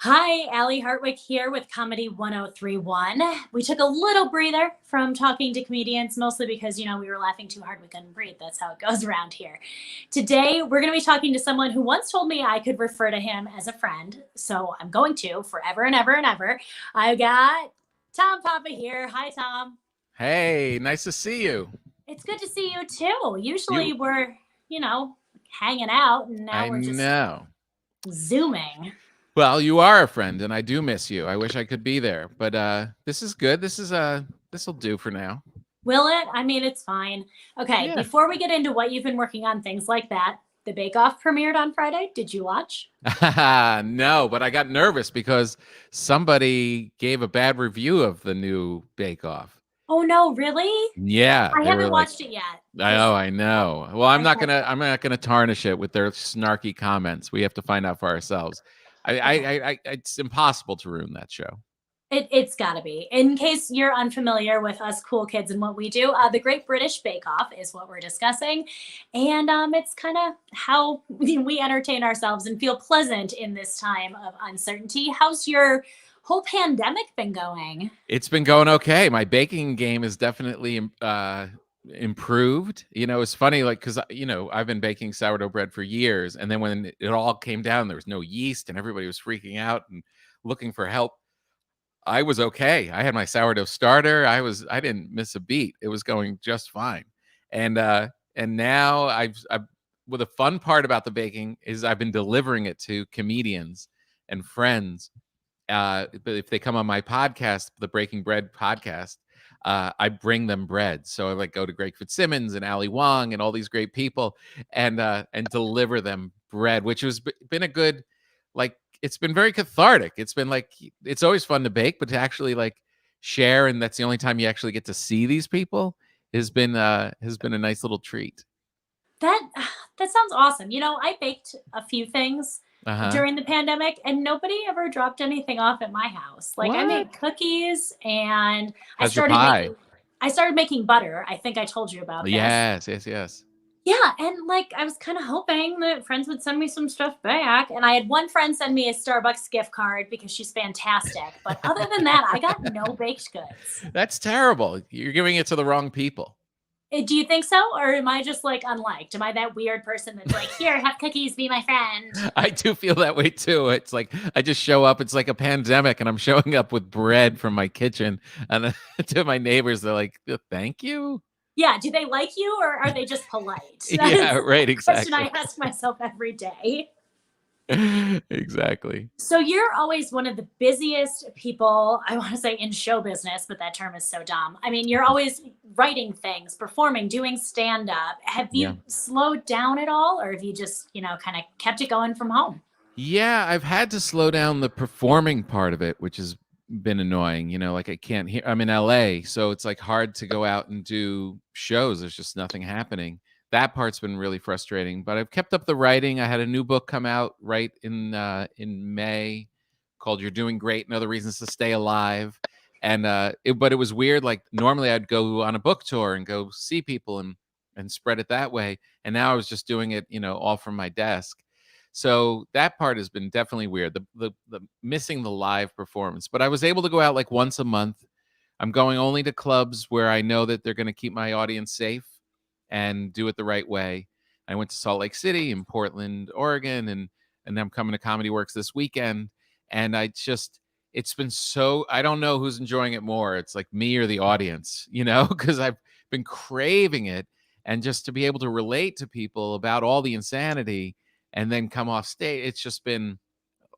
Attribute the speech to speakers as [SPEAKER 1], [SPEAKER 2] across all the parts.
[SPEAKER 1] Hi, Allie Hartwick here with Comedy 1031. We took a little breather from talking to comedians, mostly because, we were laughing too hard we couldn't breathe. That's how it goes around here. Today, we're going to be talking to someone who once told me I could refer to him as a friend. So I'm going to forever and ever and ever. I've got Tom Papa here. Hi, Tom.
[SPEAKER 2] Hey, nice to see you.
[SPEAKER 1] It's good to see you too. Usually
[SPEAKER 2] You,
[SPEAKER 1] we're, hanging out, and now
[SPEAKER 2] I
[SPEAKER 1] we're just
[SPEAKER 2] know.
[SPEAKER 1] Zooming.
[SPEAKER 2] Well, you are a friend, and I do miss you. I wish I could be there, but this is good. This'll do for now.
[SPEAKER 1] Will it? I mean, it's fine. Okay,
[SPEAKER 2] Yeah.
[SPEAKER 1] before we get into what you've been working on, things like that, the Bake Off premiered on Friday. Did you watch?
[SPEAKER 2] No, but I got nervous because somebody gave a bad review of the new Bake Off.
[SPEAKER 1] Oh no, really?
[SPEAKER 2] Yeah,
[SPEAKER 1] I
[SPEAKER 2] they were
[SPEAKER 1] haven't
[SPEAKER 2] like,
[SPEAKER 1] watched it yet.
[SPEAKER 2] I know. Well,
[SPEAKER 1] I had
[SPEAKER 2] I'm not gonna tarnish it with their snarky comments. We have to find out for ourselves.
[SPEAKER 1] okay.
[SPEAKER 2] It's impossible to ruin that show.
[SPEAKER 1] It's got to be. In case you're unfamiliar with us cool kids and what we do, the Great British Bake Off is what we're discussing, and it's kind of how we entertain ourselves and feel pleasant in this time of uncertainty. How's your whole pandemic been going?
[SPEAKER 2] It's been going okay. My baking game is definitely improved. It's funny, like, because I've been baking sourdough bread for years, and then when it all came down, there was no yeast, and everybody was freaking out and looking for help. I was okay. I had my sourdough starter. I didn't miss a beat. It was going just fine. And now I've well, the fun part about the baking is I've been delivering it to comedians and friends. But if they come on my podcast, the Breaking Bread podcast, I bring them bread. So I like go to Greg Fitzsimmons and Ali Wong and all these great people and deliver them bread, which has been a good, like, it's been very cathartic. It's been like, it's always fun to bake, but to actually like share, and that's the only time you actually get to see these people, has been a nice little treat.
[SPEAKER 1] That that sounds awesome. I baked a few things
[SPEAKER 2] Uh-huh.
[SPEAKER 1] during the pandemic and nobody ever dropped anything off at my house. Like I
[SPEAKER 2] What?
[SPEAKER 1] made cookies and I
[SPEAKER 2] How's your
[SPEAKER 1] started
[SPEAKER 2] pie?
[SPEAKER 1] making I started making butter. I think I told you about this.
[SPEAKER 2] Yes, yes, yes.
[SPEAKER 1] Yeah, and like I was kind of hoping that friends would send me some stuff back. And I had one friend send me a Starbucks gift card because she's fantastic. But other than that, I got no baked goods.
[SPEAKER 2] That's terrible. You're giving it to the wrong people.
[SPEAKER 1] Do you think so? Or am I just like unliked? Am I that weird person that's like, here, have cookies, be my friend?
[SPEAKER 2] I do feel that way too. It's like I just show up. It's like a pandemic, and I'm showing up with bread from my kitchen, and to my neighbors, they're like, "Thank you."
[SPEAKER 1] Yeah, do they like you or are they just polite? That
[SPEAKER 2] Yeah,
[SPEAKER 1] is
[SPEAKER 2] right.
[SPEAKER 1] the question I
[SPEAKER 2] Exactly.
[SPEAKER 1] ask myself every day.
[SPEAKER 2] Exactly.
[SPEAKER 1] So you're always one of the busiest people, I want to say in show business, but that term is so dumb. I mean, you're always writing things, performing, doing stand up. Have
[SPEAKER 2] Yeah.
[SPEAKER 1] you slowed down at all or have you just, kind of kept it going from home?
[SPEAKER 2] Yeah, I've had to slow down the performing part of it, which has been annoying. Like I can't hear. I'm in LA, so it's like hard to go out and do shows. There's just nothing happening. That part's been really frustrating, but I've kept up the writing. I had a new book come out right in May called "You're Doing Great and Other Reasons to Stay Alive," and but it was weird. Like normally I'd go on a book tour and go see people and spread it that way, and now I was just doing it, all from my desk. So that part has been definitely weird. The missing the live performance, but I was able to go out like once a month. I'm going only to clubs where I know that they're going to keep my audience safe and do it the right way. I went to Salt Lake City and Portland, Oregon, and I'm coming to Comedy Works this weekend. And it's been so, I don't know who's enjoying it more. It's like me or the audience, because I've been craving it, and just to be able to relate to people about all the insanity and then come off stage. It's just been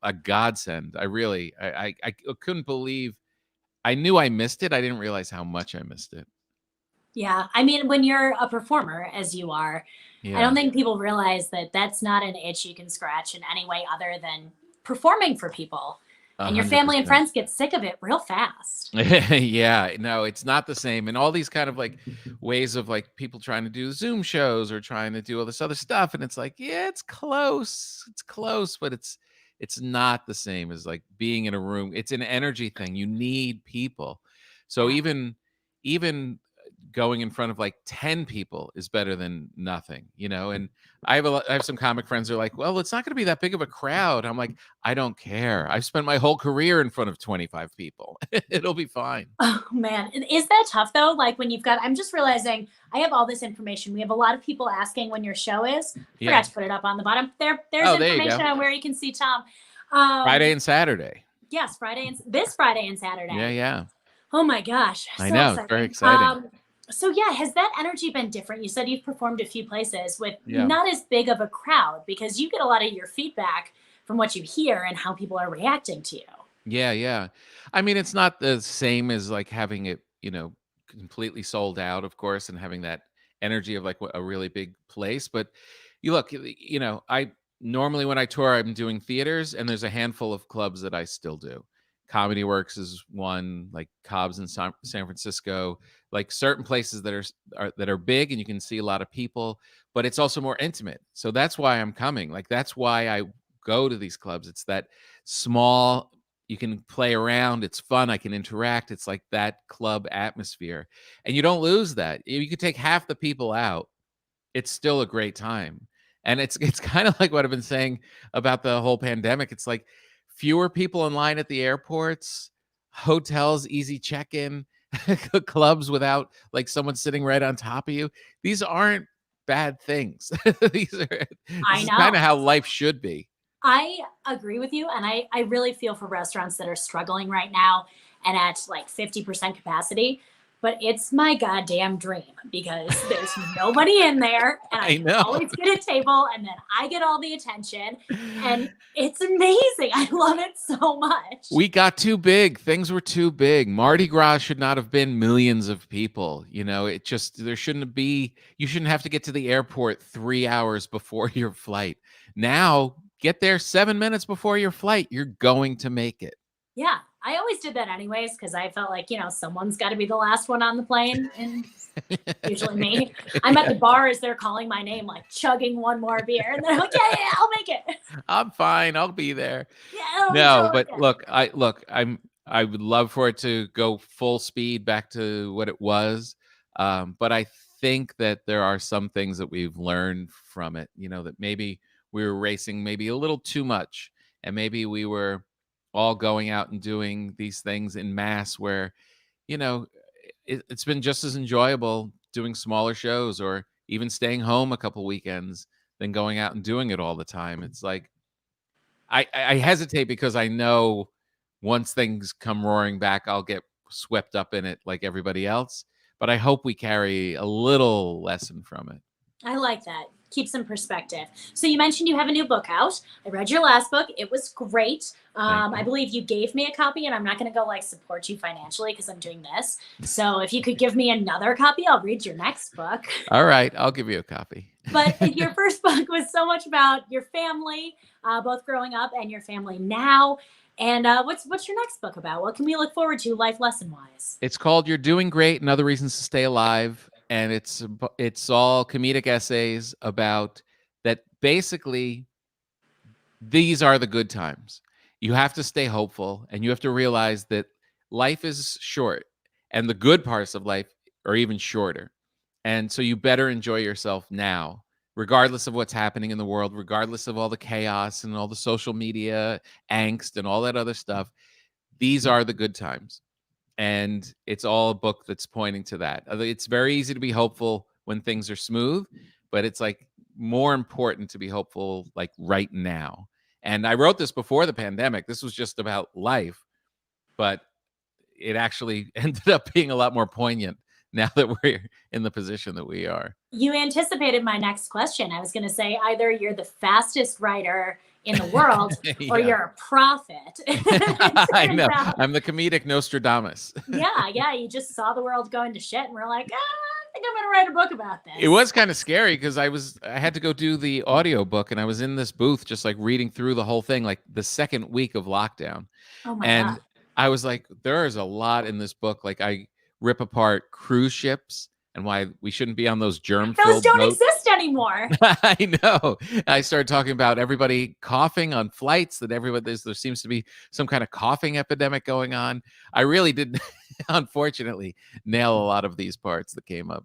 [SPEAKER 2] a godsend. I couldn't believe. I knew I missed it. I didn't realize how much I missed it.
[SPEAKER 1] Yeah. I mean, when you're a performer, as you are, I don't
[SPEAKER 2] Yeah,
[SPEAKER 1] think people realize that that's not an itch you can scratch in any way other than performing for people.
[SPEAKER 2] a
[SPEAKER 1] And your
[SPEAKER 2] hundred
[SPEAKER 1] family and
[SPEAKER 2] percent.
[SPEAKER 1] friends get sick of it real fast.
[SPEAKER 2] Yeah, no, it's not the same. And all these kind of like ways of like people trying to do Zoom shows or trying to do all this other stuff, and it's like, yeah, it's close, but it's not the same as like being in a room. It's an energy thing. You need people. So
[SPEAKER 1] Yeah.
[SPEAKER 2] even going in front of like 10 people is better than nothing, you know? And I have some comic friends who are like, well, it's not going to be that big of a crowd. I'm like, I don't care. I've spent my whole career in front of 25 people. It'll be fine.
[SPEAKER 1] Oh man, is that tough though? Like when you've got, I'm just realizing I have all this information. We have a lot of people asking when your show is.
[SPEAKER 2] Yeah.
[SPEAKER 1] Forgot to put it up on the bottom. There's
[SPEAKER 2] Oh, there you
[SPEAKER 1] information
[SPEAKER 2] go.
[SPEAKER 1] on where you can see Tom.
[SPEAKER 2] Friday and Saturday.
[SPEAKER 1] Yes, this Friday and Saturday.
[SPEAKER 2] Yeah.
[SPEAKER 1] Oh my gosh.
[SPEAKER 2] I
[SPEAKER 1] So
[SPEAKER 2] know.
[SPEAKER 1] exciting.
[SPEAKER 2] It's very exciting.
[SPEAKER 1] So yeah, has that energy been different? You said you've performed a few places with
[SPEAKER 2] Yeah.
[SPEAKER 1] not as big of a crowd because you get a lot of your feedback from what you hear and how people are reacting to you.
[SPEAKER 2] Yeah. I mean, it's not the same as like having it, you know, completely sold out, of course, and having that energy of like a really big place. But you look, you know, I normally when I tour, I'm doing theaters, and there's a handful of clubs that I still do. Comedy Works is one, like Cobb's in San Francisco, like certain places that are big and you can see a lot of people, but it's also more intimate. So that's why I'm coming. Like that's why I go to these clubs. It's that small, you can play around, it's fun, I can interact. It's like that club atmosphere. And you don't lose that. You could take half the people out, it's still a great time. And it's kind of like what I've been saying about the whole pandemic. It's like fewer people in line at the airports, hotels, easy check-in, clubs without like someone sitting right on top of you. These aren't bad things. This
[SPEAKER 1] I
[SPEAKER 2] is
[SPEAKER 1] know.
[SPEAKER 2] kind of how life should be.
[SPEAKER 1] I agree with you. And I really feel for restaurants that are struggling right now and at like 50% capacity. But it's my goddamn dream because there's nobody in there and
[SPEAKER 2] I
[SPEAKER 1] I can
[SPEAKER 2] know.
[SPEAKER 1] always get a table and then I get all the attention. And it's amazing. I love it so much.
[SPEAKER 2] We got too big. Things were too big. Mardi Gras should not have been millions of people. You know, it just, there shouldn't be, you shouldn't have to get to the airport 3 hours before your flight. Now, get there 7 minutes before your flight. You're going to make it.
[SPEAKER 1] Yeah, I always did that anyways because I felt like, someone's got to be the last one on the plane. And usually me. I'm at the bar as they're calling my name, like chugging one more beer. And they're like, yeah, I'll make it.
[SPEAKER 2] I'm fine. I'll be there.
[SPEAKER 1] Yeah,
[SPEAKER 2] No, but look, I would love for it to go full speed back to what it was. But I think that there are some things that we've learned from it, you know, that maybe we were racing maybe a little too much, and maybe we were all going out and doing these things in mass where, you know, it's been just as enjoyable doing smaller shows or even staying home a couple weekends than going out and doing it all the time. It's like, I hesitate because I know once things come roaring back, I'll get swept up in it like everybody else. But I hope we carry a little lesson from it.
[SPEAKER 1] I like that. Keep some perspective. So you mentioned you have a new book out. I read your last book. It was great. I believe you gave me a copy, and I'm not going to go like support you financially because I'm doing this. So if you could give me another copy, I'll read your next book.
[SPEAKER 2] All right, I'll give you a copy.
[SPEAKER 1] But your first book was so much about your family, both growing up and your family now. And what's your next book about? What can we look forward to life lesson wise?
[SPEAKER 2] It's called You're Doing Great and Other Reasons to Stay Alive. And it's all comedic essays about that. Basically, these are the good times. You have to stay hopeful, and you have to realize that life is short, and the good parts of life are even shorter. And so you better enjoy yourself now, regardless of what's happening in the world, regardless of all the chaos and all the social media angst and all that other stuff. These are the good times. And it's all a book that's pointing to that. It's very easy to be hopeful when things are smooth, but it's like more important to be hopeful like right now. And I wrote this before the pandemic. This was just about life, but it actually ended up being a lot more poignant now that we're in the position that we are.
[SPEAKER 1] You anticipated my next question. I was going to say either you're the fastest writer in the world or you're a prophet.
[SPEAKER 2] I know. I'm the comedic Nostradamus.
[SPEAKER 1] Yeah. You just saw the world going to shit and we're like, I think I'm going to write a book about this.
[SPEAKER 2] It was kind of scary because I had to go do the audio book, and I was in this booth just like reading through the whole thing, like the second week of lockdown.
[SPEAKER 1] Oh my
[SPEAKER 2] God.
[SPEAKER 1] God.
[SPEAKER 2] I was like, there is a lot in this book. Like I rip apart cruise ships and why we shouldn't be on those germ-filled
[SPEAKER 1] Those don't
[SPEAKER 2] boats.
[SPEAKER 1] exist anymore.
[SPEAKER 2] I know. I started talking about everybody coughing on flights, that there seems to be some kind of coughing epidemic going on. I really did, unfortunately, nail a lot of these parts that came up.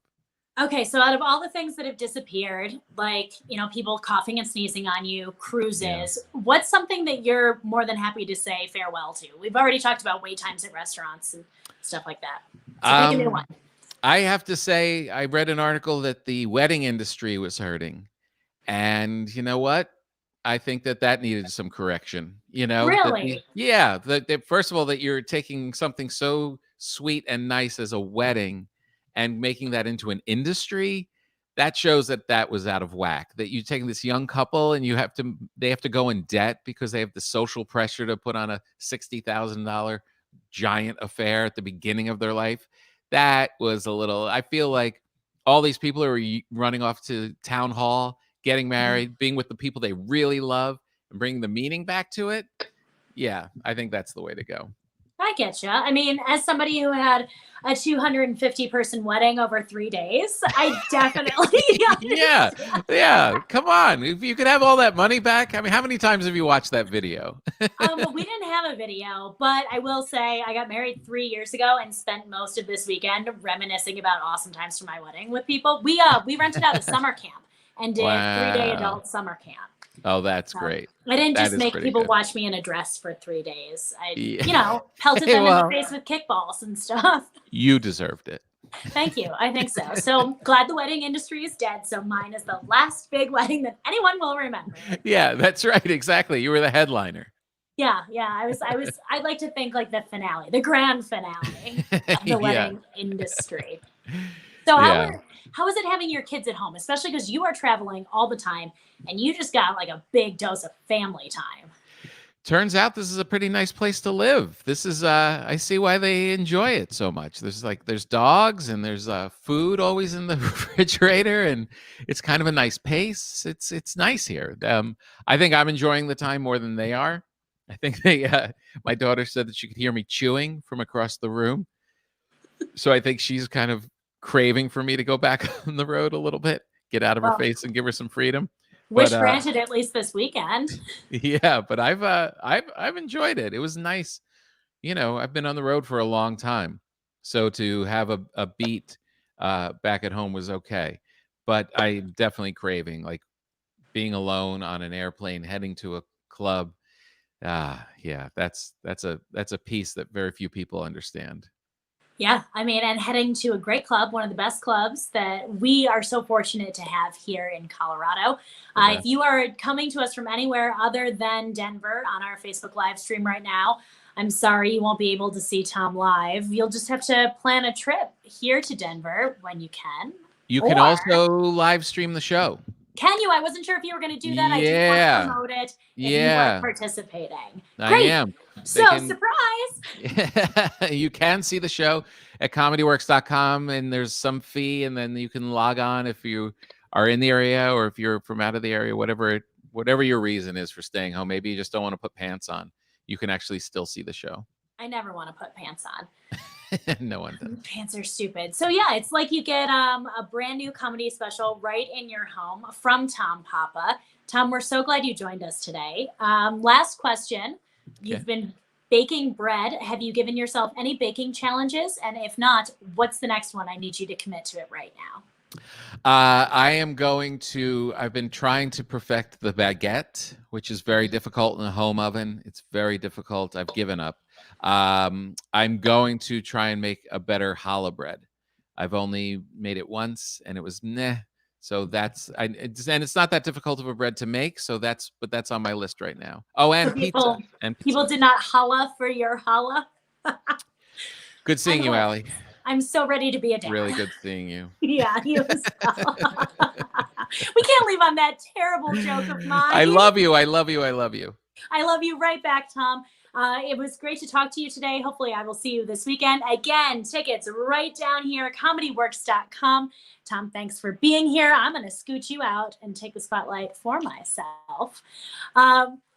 [SPEAKER 1] Okay, so out of all the things that have disappeared, like, people coughing and sneezing on you,
[SPEAKER 2] Yeah.
[SPEAKER 1] cruises, what's something that you're more than happy to say farewell to? We've already talked about wait times at restaurants and stuff like that. So pick a new one.
[SPEAKER 2] I have to say, I read an article that the wedding industry was hurting. And you know what? I think that needed some correction.
[SPEAKER 1] Really?
[SPEAKER 2] That first of all, that you're taking something so sweet and nice as a wedding and making that into an industry, that shows that was out of whack. That you're taking this young couple and they have to go in debt because they have the social pressure to put on a $60,000 giant affair at the beginning of their life. That was a little, I feel like all these people are running off to town hall, getting married, being with the people they really love, and bringing the meaning back to it. Yeah, I think that's the way to go.
[SPEAKER 1] I get you. I mean, as somebody who had a 250-person wedding over 3 days, I definitely
[SPEAKER 2] Yeah. Come on. If you could have all that money back, I mean, how many times have you watched that video?
[SPEAKER 1] We didn't have a video, but I will say I got married 3 years ago and spent most of this weekend reminiscing about awesome times from my wedding with people. We rented out a summer camp and did 3-day adult summer camp.
[SPEAKER 2] Oh, that's great.
[SPEAKER 1] I didn't just make people watch me in a dress for 3 days. I, pelted them in the face with kickballs and stuff.
[SPEAKER 2] You deserved it.
[SPEAKER 1] Thank you. I think so. So glad the wedding industry is dead. So mine is the last big wedding that anyone will remember.
[SPEAKER 2] Yeah, that's right. Exactly. You were the headliner.
[SPEAKER 1] Yeah. I'd like to think like the finale, the grand finale of the wedding industry. So how is it having your kids at home, especially because you are traveling all the time and you just got like a big dose of family time?
[SPEAKER 2] Turns out this is a pretty nice place to live. This is I see why they enjoy it so much. There's dogs and there's food always in the refrigerator, and it's kind of a nice pace. It's nice here. I think I'm enjoying the time more than they are. I think my daughter said that she could hear me chewing from across the room. So I think she's kind of craving for me to go back on the road a little bit, get out of her face and give her some freedom.
[SPEAKER 1] Wish granted, at least this weekend.
[SPEAKER 2] Yeah, but I've enjoyed it. It was nice. I've been on the road for a long time. So to have a beat back at home was okay. But I'm definitely craving like being alone on an airplane heading to a club. Yeah, that's a piece that very few people understand.
[SPEAKER 1] Yeah, I mean, and heading to a great club, one of the best clubs that we are so fortunate to have here in Colorado. If you are coming to us from anywhere other than Denver on our Facebook live stream right now, I'm sorry you won't be able to see Tom live. You'll just have to plan a trip here to Denver when you can.
[SPEAKER 2] You can also live stream the show.
[SPEAKER 1] Can you? I wasn't sure if you were going to do that.
[SPEAKER 2] Yeah.
[SPEAKER 1] I just want to promote it if you are participating.
[SPEAKER 2] I
[SPEAKER 1] Great.
[SPEAKER 2] am.
[SPEAKER 1] Surprise!
[SPEAKER 2] You can see the show at comedyworks.com, and there's some fee, and then you can log on if you are in the area or if you're from out of the area, whatever your reason is for staying home. Maybe you just don't want to put pants on. You can actually still see the show.
[SPEAKER 1] I never want to put pants on.
[SPEAKER 2] No one does.
[SPEAKER 1] Pants are stupid. So yeah, it's like you get a brand new comedy special right in your home from Tom Papa. Tom, we're so glad you joined us today. Last question. You've been baking bread. Have you given yourself any baking challenges? And if not, what's the next one? I need you to commit to it right now.
[SPEAKER 2] I've been trying to perfect the baguette, which is very difficult in a home oven. It's very difficult. I've given up. I'm going to try and make a better challah bread. I've only made it once and it was meh. So and it's not that difficult of a bread to make. So that's on my list right now. Oh, and pizza.
[SPEAKER 1] People did not challah for your challah.
[SPEAKER 2] Good seeing you, Allie.
[SPEAKER 1] I'm so ready to be a dad.
[SPEAKER 2] Really good seeing you.
[SPEAKER 1] Yeah, you as well. We can't leave on that terrible joke of mine.
[SPEAKER 2] I love you. I love you. I love you.
[SPEAKER 1] I love you right back, Tom. It was great to talk to you today. Hopefully I will see you this weekend. Again, tickets right down here at comedyworks.com. Tom, thanks for being here. I'm going to scoot you out and take the spotlight for myself.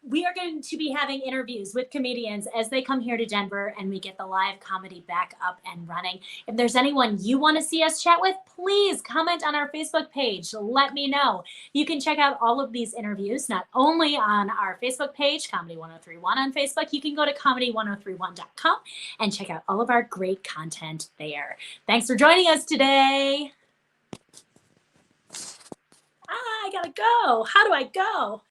[SPEAKER 1] we are going to be having interviews with comedians as they come here to Denver and we get the live comedy back up and running. If there's anyone you want to see us chat with, please comment on our Facebook page. Let me know. You can check out all of these interviews not only on our Facebook page, Comedy 1031 on Facebook, you can go to comedy1031.com and check out all of our great content there. Thanks for joining us today. I gotta go. How do I go?